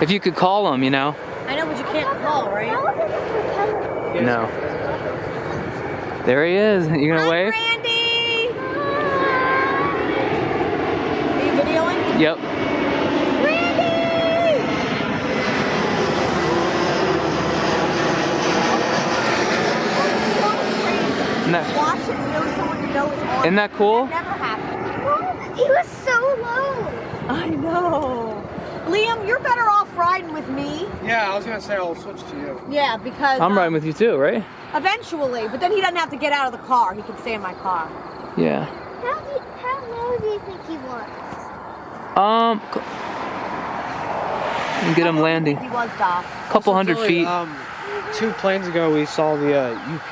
If you could call him, you know. I know, but you can't call, right? No. There he is. You gonna wave? Randy! Are you videoing? Yep. Randy! Watch it and know someone you know is on. Isn't that cool? That never happened. He was so low. I know. Liam, you're better off riding with me. Yeah, I was gonna say I'll switch to you. Yeah, because I'm riding with you too, right? eventually, but then he doesn't have to get out of the car. He can stay in my car. Yeah. How low do you think he was? And get him landing. He was, Doc. Couple hundred feet. 2 planes ago we saw the UP